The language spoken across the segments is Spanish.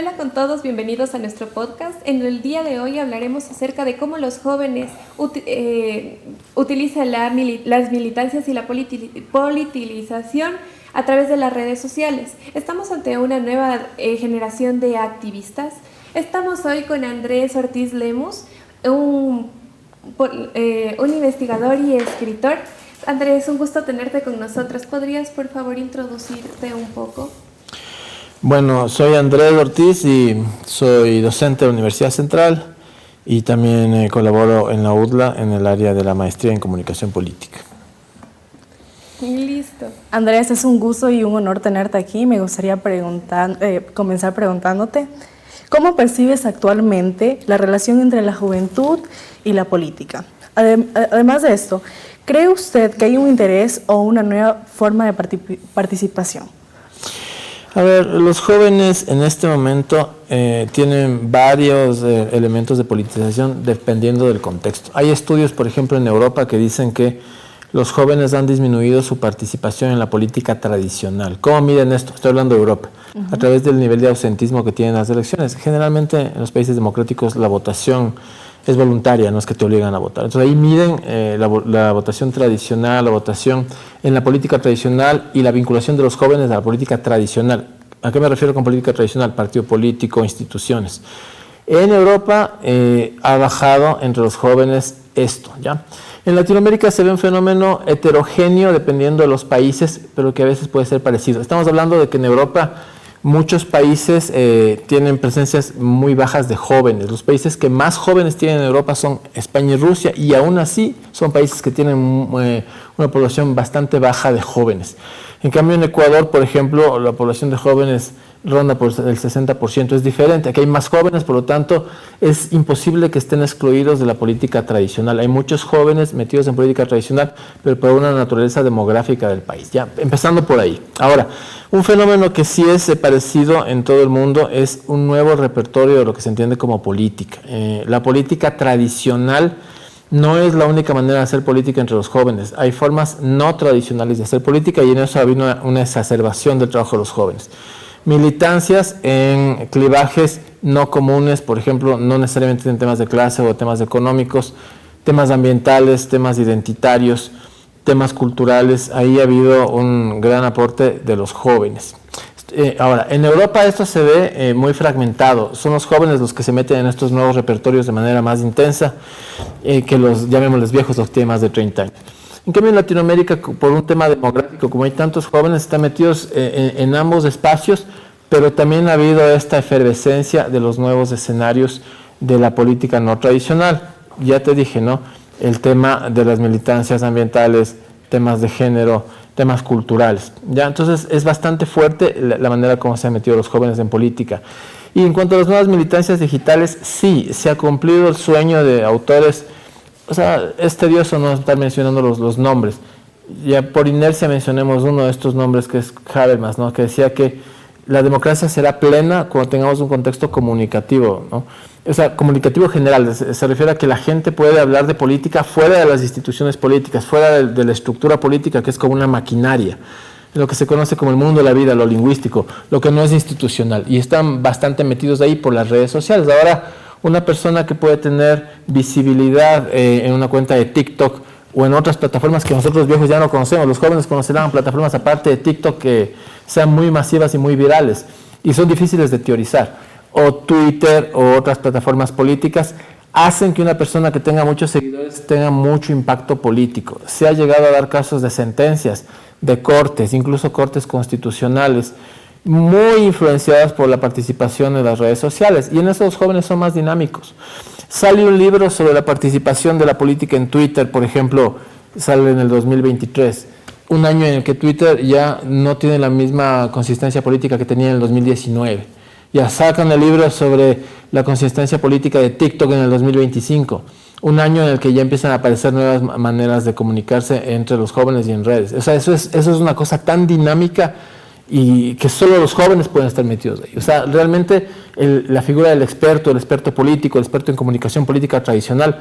Hola con todos, bienvenidos a nuestro podcast. En el día de hoy hablaremos acerca de cómo los jóvenes utilizan las militancias y la politización a través de las redes sociales. Estamos ante una nueva generación de activistas. Estamos hoy con Andrés Ortiz Lemus, un investigador y escritor. Andrés, un gusto tenerte con nosotros. ¿Podrías, por favor, introducirte un poco? Bueno, soy Andrés Ortiz y soy docente de la Universidad Central y también colaboro en la UDLA en el área de la maestría en comunicación política. Listo. Andrés, es un gusto y un honor tenerte aquí. Me gustaría comenzar preguntándote, ¿cómo percibes actualmente la relación entre la juventud y la política? Además de esto, ¿cree usted que hay un interés o una nueva forma de participación? A ver, los jóvenes en este momento tienen varios elementos de politización dependiendo del contexto. Hay estudios, por ejemplo, en Europa que dicen que los jóvenes han disminuido su participación en la política tradicional. ¿Cómo miden esto? Estoy hablando de Europa. A través del nivel de ausentismo que tienen las elecciones. Generalmente en los países democráticos la votación es voluntaria, no es que te obligan a votar. Entonces ahí miden la votación tradicional, la votación en la política tradicional y la vinculación de los jóvenes a la política tradicional. ¿A qué me refiero con política tradicional? Partido político, instituciones. En Europa ha bajado entre los jóvenes esto, ¿ya? En Latinoamérica se ve un fenómeno heterogéneo dependiendo de los países, pero que a veces puede ser parecido. Estamos hablando de que en Europa muchos países tienen presencias muy bajas de jóvenes. Los países que más jóvenes tienen en Europa son España y Rusia, y aún así son países que tienen una población bastante baja de jóvenes. En cambio, en Ecuador, por ejemplo, la población de jóvenes ronda por el 60%, es diferente. Aquí hay más jóvenes, por lo tanto, es imposible que estén excluidos de la política tradicional. Hay muchos jóvenes metidos en política tradicional, pero por una naturaleza demográfica del país. Ya, empezando por ahí. Ahora, un fenómeno que sí es parecido en todo el mundo es un nuevo repertorio de lo que se entiende como política. La política tradicional no es la única manera de hacer política entre los jóvenes. Hay formas no tradicionales de hacer política y en eso ha habido una exacerbación del trabajo de los jóvenes. Militancias en clivajes no comunes, por ejemplo, no necesariamente en temas de clase o temas económicos, temas ambientales, temas identitarios, temas culturales. Ahí ha habido un gran aporte de los jóvenes. Ahora, en Europa esto se ve muy fragmentado. Son los jóvenes los que se meten en estos nuevos repertorios de manera más intensa que los, llamémosles viejos, los que tienen más de 30 años. En cambio, en Latinoamérica, por un tema demográfico, como hay tantos jóvenes, están metidos en ambos espacios, pero también ha habido esta efervescencia de los nuevos escenarios de la política no tradicional. Ya te dije, ¿no? El tema de las militancias ambientales, temas de género, temas culturales. ¿Ya? Entonces, es bastante fuerte la manera como se han metido los jóvenes en política. Y en cuanto a las nuevas militancias digitales, sí, se ha cumplido el sueño de autores. O sea, es tedioso no estar mencionando los nombres. Ya por inercia mencionemos uno de estos nombres que es Habermas, ¿no? Que decía que la democracia será plena cuando tengamos un contexto comunicativo, ¿no? O sea, comunicativo general, se refiere a que la gente puede hablar de política fuera de las instituciones políticas, fuera de la estructura política, que es como una maquinaria, lo que se conoce como el mundo de la vida, lo lingüístico, lo que no es institucional. Y están bastante metidos ahí por las redes sociales. Ahora, una persona que puede tener visibilidad en una cuenta de TikTok o en otras plataformas que nosotros viejos ya no conocemos, los jóvenes conocerán plataformas aparte de TikTok que sean muy masivas y muy virales y son difíciles de teorizar, o Twitter o otras plataformas políticas, hacen que una persona que tenga muchos seguidores tenga mucho impacto político. Se ha llegado a dar casos de sentencias, de cortes, incluso cortes constitucionales, muy influenciadas por la participación en las redes sociales, y en eso los jóvenes son más dinámicos. Sale un libro sobre la participación de la política en Twitter, por ejemplo, sale en el 2023, un año en el que Twitter ya no tiene la misma consistencia política que tenía en el 2019. Ya sacan el libro sobre la consistencia política de TikTok en el 2025, un año en el que ya empiezan a aparecer nuevas maneras de comunicarse entre los jóvenes y en redes. O sea, eso es una cosa tan dinámica y que solo los jóvenes pueden estar metidos ahí. O sea, realmente la figura del experto, el experto político, el experto en comunicación política tradicional,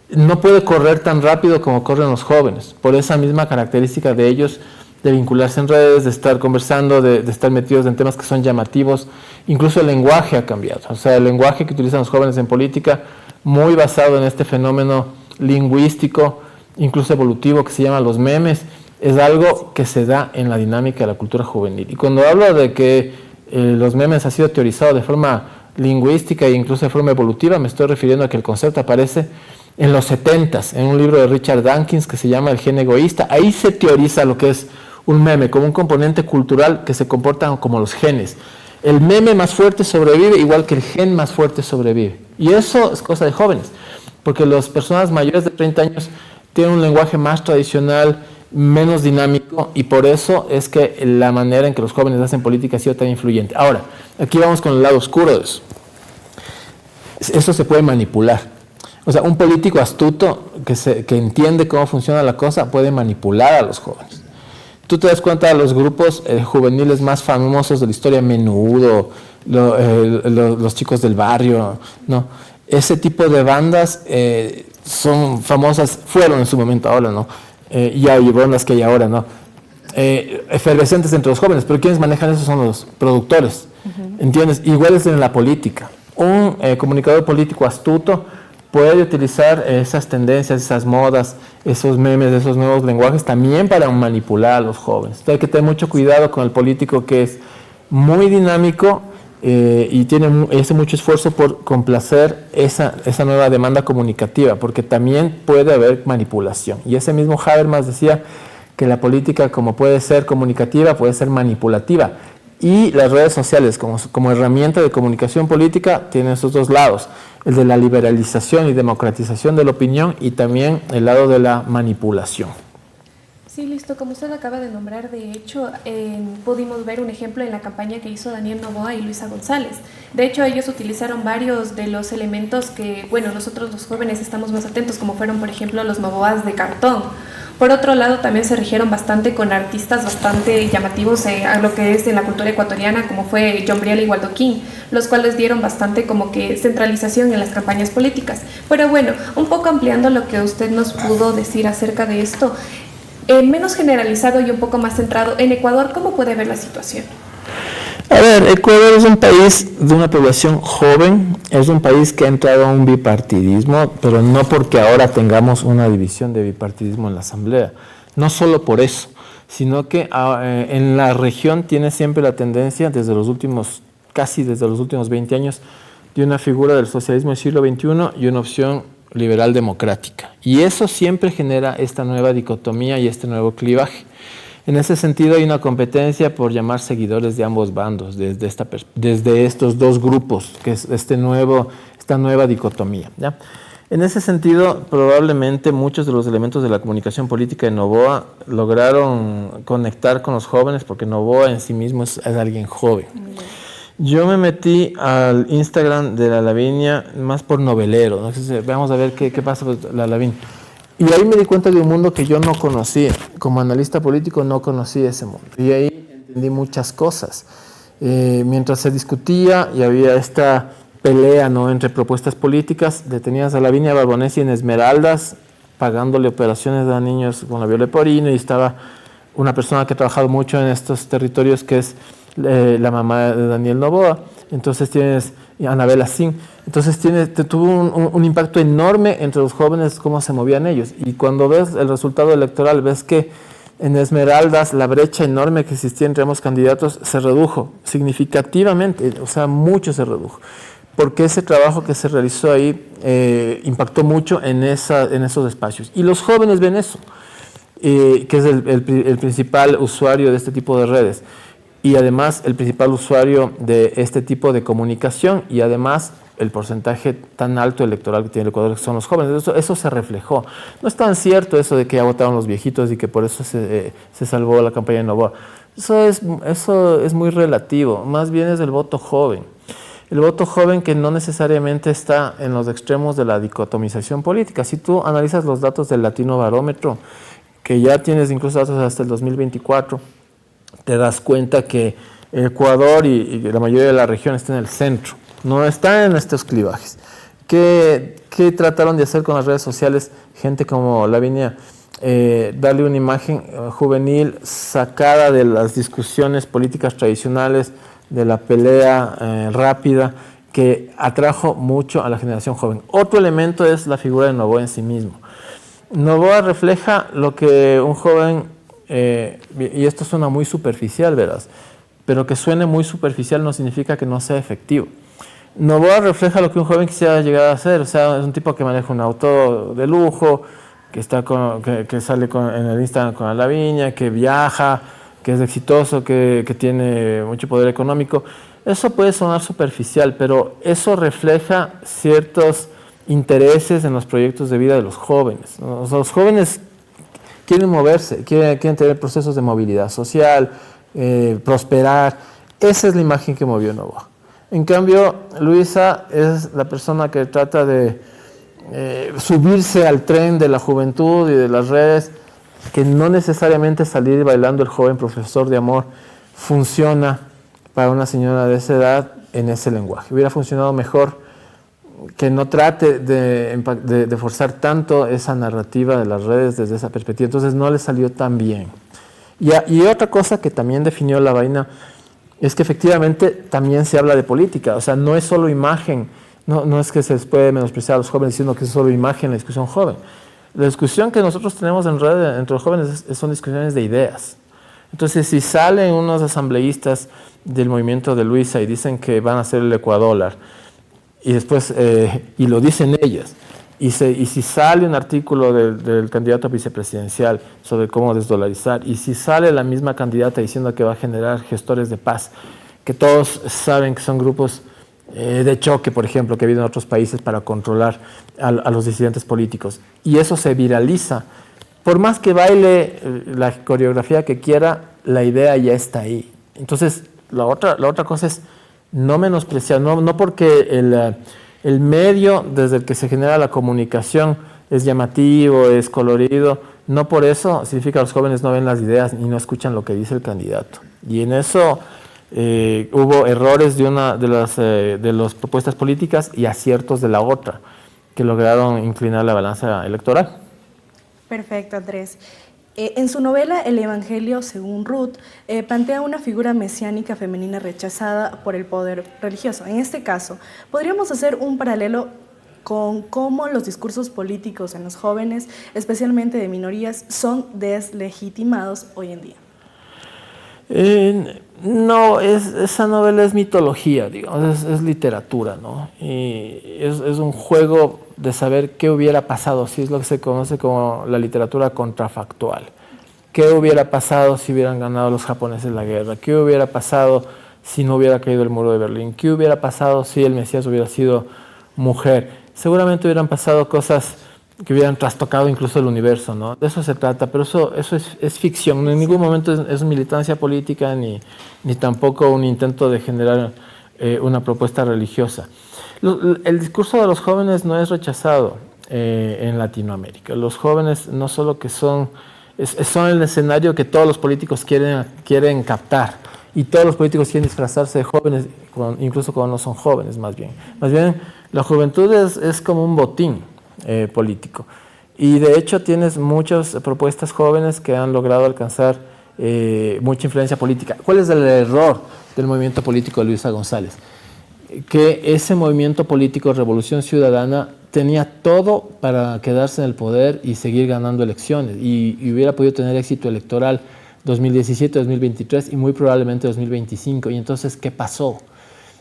no puede correr tan rápido como corren los jóvenes, por esa misma característica de ellos de vincularse en redes, de estar conversando, de estar metidos en temas que son llamativos. Incluso el lenguaje ha cambiado. O sea, el lenguaje que utilizan los jóvenes en política, muy basado en este fenómeno lingüístico, incluso evolutivo, que se llama los memes, es algo que se da en la dinámica de la cultura juvenil. Y cuando hablo de que los memes han sido teorizados de forma lingüística e incluso de forma evolutiva, me estoy refiriendo a que el concepto aparece en los 70s, en un libro de Richard Dawkins que se llama El gen egoísta. Ahí se teoriza lo que es un meme como un componente cultural que se comporta como los genes. El meme más fuerte sobrevive igual que el gen más fuerte sobrevive. Y eso es cosa de jóvenes, porque las personas mayores de 30 años tienen un lenguaje más tradicional, menos dinámico, y por eso es que la manera en que los jóvenes hacen política ha sido tan influyente. Ahora, aquí vamos con el lado oscuro de eso. Eso se puede manipular. O sea, un político astuto que entiende cómo funciona la cosa puede manipular a los jóvenes. Tú te das cuenta de los grupos juveniles más famosos de la historia, Menudo, los chicos del barrio, ¿no? Ese tipo de bandas son famosas, fueron en su momento, ahora no, y hay bandas que hay ahora, ¿no? Efervescentes entre los jóvenes, pero quienes manejan eso son los productores, ¿entiendes? Igual es en la política. Un comunicador político astuto puede utilizar esas tendencias, esas modas, esos memes, esos nuevos lenguajes también para manipular a los jóvenes. Entonces hay que tener mucho cuidado con el político que es muy dinámico y hace mucho esfuerzo por complacer esa nueva demanda comunicativa, porque también puede haber manipulación. Y ese mismo Habermas decía que la política, como puede ser comunicativa, puede ser manipulativa. Y las redes sociales como herramienta de comunicación política tienen esos dos lados, el de la liberalización y democratización de la opinión y también el lado de la manipulación. Sí, listo. Como usted acaba de nombrar, de hecho, pudimos ver un ejemplo en la campaña que hizo Daniel Noboa y Luisa González. De hecho, ellos utilizaron varios de los elementos que, bueno, nosotros los jóvenes estamos más atentos, como fueron, por ejemplo, los Noboas de cartón. Por otro lado, también se rigieron bastante con artistas bastante llamativos a lo que es de la cultura ecuatoriana, como fue John Briel y Waldo King, los cuales dieron bastante como que centralización en las campañas políticas. Pero bueno, un poco ampliando lo que usted nos pudo decir acerca de esto, menos generalizado y un poco más centrado en Ecuador, ¿cómo puede ver la situación? A ver, Ecuador es un país de una población joven, es un país que ha entrado a un bipartidismo, pero no porque ahora tengamos una división de bipartidismo en la Asamblea, no solo por eso, sino que en la región tiene siempre la tendencia, casi desde los últimos 20 años, de una figura del socialismo del siglo XXI y una opción liberal democrática. Y eso siempre genera esta nueva dicotomía y este nuevo clivaje. En ese sentido hay una competencia por llamar seguidores de ambos bandos, desde estos dos grupos, que es esta nueva dicotomía, ¿ya? En ese sentido, probablemente muchos de los elementos de la comunicación política de Noboa lograron conectar con los jóvenes, porque Noboa en sí mismo es alguien joven. Yo me metí al Instagram de la Lavinia más por novelero, ¿no? Entonces, vamos a ver qué pasa con la Lavinia. Y ahí me di cuenta de un mundo que yo no conocía. Como analista político no conocía ese mundo. Y ahí entendí muchas cosas. Mientras se discutía y había esta pelea, ¿no?, entre propuestas políticas, detenías a Lavinia Barbonesi en Esmeraldas, pagándole operaciones a niños con la viola leporina, y estaba una persona que ha trabajado mucho en estos territorios, que es la mamá de Daniel Noboa. Entonces tienes Anabela Sin. Entonces tuvo un impacto enorme entre los jóvenes, cómo se movían ellos. Y cuando ves el resultado electoral, ves que en Esmeraldas la brecha enorme que existía entre ambos candidatos se redujo significativamente, o sea, mucho se redujo. Porque ese trabajo que se realizó ahí impactó mucho en esos espacios. Y los jóvenes ven eso, que es el principal usuario de este tipo de redes. Y además el principal usuario de este tipo de comunicación, y además el porcentaje tan alto electoral que tiene el Ecuador, que son los jóvenes. Eso se reflejó. No es tan cierto eso de que ya votaron los viejitos y que por eso se salvó la campaña de Noboa. Eso es muy relativo. Más bien es el voto joven. El voto joven que no necesariamente está en los extremos de la dicotomización política. Si tú analizas los datos del Latino Barómetro, que ya tienes incluso datos hasta el 2024, te das cuenta que Ecuador y la mayoría de la región está en el centro, no está en estos clivajes. ¿Qué trataron de hacer con las redes sociales gente como Lavinia darle una imagen juvenil sacada de las discusiones políticas tradicionales, de la pelea rápida, que atrajo mucho a la generación joven. Otro elemento es la figura de Noboa en sí mismo. Noboa refleja lo que un joven, y esto suena muy superficial, verás, pero que suene muy superficial no significa que no sea efectivo. Noboa refleja lo que un joven quisiera llegar a ser, o sea, es un tipo que maneja un auto de lujo, que sale en el Instagram con la viña, que viaja, que es exitoso, que tiene mucho poder económico. Eso puede sonar superficial, pero eso refleja ciertos intereses en los proyectos de vida de los jóvenes, ¿no? O sea, los jóvenes quieren moverse, quieren tener procesos de movilidad social, prosperar. Esa es la imagen que movió Noboa. En cambio, Luisa es la persona que trata de subirse al tren de la juventud y de las redes, que no necesariamente salir bailando el joven profesor de amor funciona para una señora de esa edad en ese lenguaje. Hubiera funcionado mejor que no trate de forzar tanto esa narrativa de las redes desde esa perspectiva. Entonces no le salió tan bien. Y otra cosa que también definió la vaina es que efectivamente también se habla de política. O sea, no es solo imagen, no es que se les puede menospreciar a los jóvenes diciendo que es solo imagen la discusión joven. La discusión que nosotros tenemos en red entre los jóvenes son discusiones de ideas. Entonces, si salen unos asambleístas del movimiento de Luisa y dicen que van a hacer el ecuadólar, y después, y lo dicen ellas, y si sale un artículo del candidato vicepresidencial sobre cómo desdolarizar, y si sale la misma candidata diciendo que va a generar gestores de paz, que todos saben que son grupos de choque, por ejemplo, que ha habido en otros países para controlar a los disidentes políticos, y eso se viraliza, por más que baile la coreografía que quiera, la idea ya está ahí. Entonces, la otra cosa es no menospreciar, no porque el medio desde el que se genera la comunicación es llamativo, es colorido, no por eso significa que los jóvenes no ven las ideas y no escuchan lo que dice el candidato. Y en eso hubo errores de las propuestas políticas y aciertos de la otra, que lograron inclinar la balanza electoral. Perfecto, Andrés. En su novela El Evangelio según Ruth, plantea una figura mesiánica femenina rechazada por el poder religioso. En este caso, podríamos hacer un paralelo con cómo los discursos políticos en los jóvenes, especialmente de minorías, son deslegitimados hoy en día. No, esa novela es mitología, digamos, es literatura, ¿no? Y es un juego de saber qué hubiera pasado, si es lo que se conoce como la literatura contrafactual. ¿Qué hubiera pasado si hubieran ganado los japoneses la guerra? ¿Qué hubiera pasado si no hubiera caído el muro de Berlín? ¿Qué hubiera pasado si el Mesías hubiera sido mujer? Seguramente hubieran pasado cosas que hubieran trastocado incluso el universo, ¿no? De eso se trata, pero eso es ficción. En ningún momento es militancia política ni tampoco un intento de generar una propuesta religiosa. El discurso de los jóvenes no es rechazado en Latinoamérica. Los jóvenes no solo que son el escenario que todos los políticos quieren captar, y todos los políticos quieren disfrazarse de jóvenes, incluso cuando no son jóvenes, más bien. Más bien, la juventud es como un botín político. Y de hecho tienes muchas propuestas jóvenes que han logrado alcanzar mucha influencia política. ¿Cuál es el error del movimiento político de Luisa González? Que ese movimiento político, Revolución Ciudadana, tenía todo para quedarse en el poder y seguir ganando elecciones, y hubiera podido tener éxito electoral 2017, 2023 y muy probablemente 2025. Y entonces, ¿qué pasó?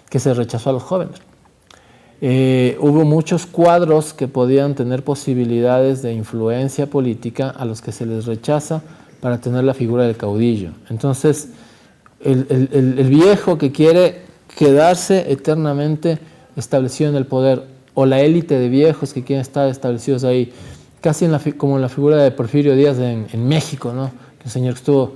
Que se rechazó a los jóvenes. Hubo muchos cuadros que podían tener posibilidades de influencia política a los que se les rechaza para tener la figura del caudillo. Entonces, el viejo que quiere quedarse eternamente establecido en el poder, o la élite de viejos que quieren estar establecidos ahí, casi como en la figura de Porfirio Díaz en México, ¿no? El señor que estuvo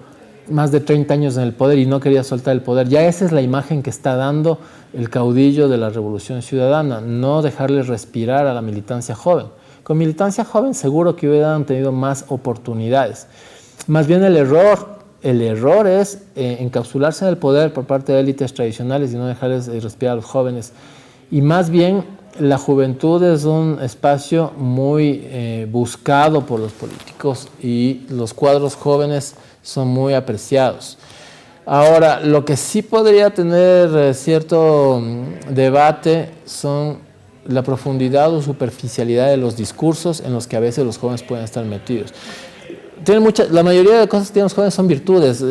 más de 30 años en el poder y no quería soltar el poder. Ya esa es la imagen que está dando el caudillo de la Revolución Ciudadana, no dejarle respirar a la militancia joven. Con militancia joven seguro que hubieran tenido más oportunidades. Más bien el error es encapsularse en el poder por parte de élites tradicionales y no dejarles respirar a los jóvenes. Y más bien la juventud es un espacio muy buscado por los políticos y los cuadros jóvenes son muy apreciados. Ahora, lo que sí podría tener cierto debate son la profundidad o superficialidad de los discursos en los que a veces los jóvenes pueden estar metidos. La mayoría de cosas que tienen los jóvenes son virtudes,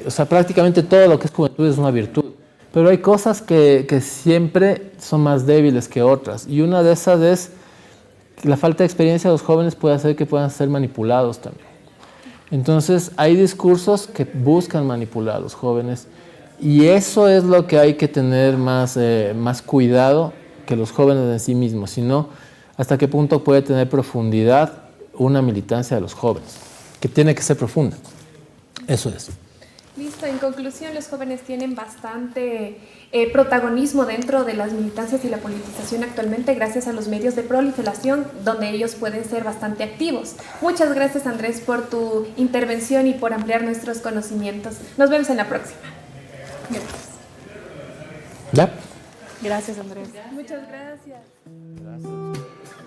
o sea, prácticamente todo lo que es juventud es una virtud, pero hay cosas que siempre son más débiles que otras, y una de esas es que la falta de experiencia de los jóvenes puede hacer que puedan ser manipulados también. Entonces, hay discursos que buscan manipular a los jóvenes, y eso es lo que hay que tener más cuidado que los jóvenes en sí mismos, sino hasta qué punto puede tener profundidad una militancia de los jóvenes, que tiene que ser profunda. Eso es. Listo, en conclusión, los jóvenes tienen bastante protagonismo dentro de las militancias y la politización actualmente gracias a los medios de proliferación donde ellos pueden ser bastante activos. Muchas gracias, Andrés, por tu intervención y por ampliar nuestros conocimientos. Nos vemos en la próxima. Gracias. ¿Ya? Gracias, Andrés. Muchas gracias. Gracias.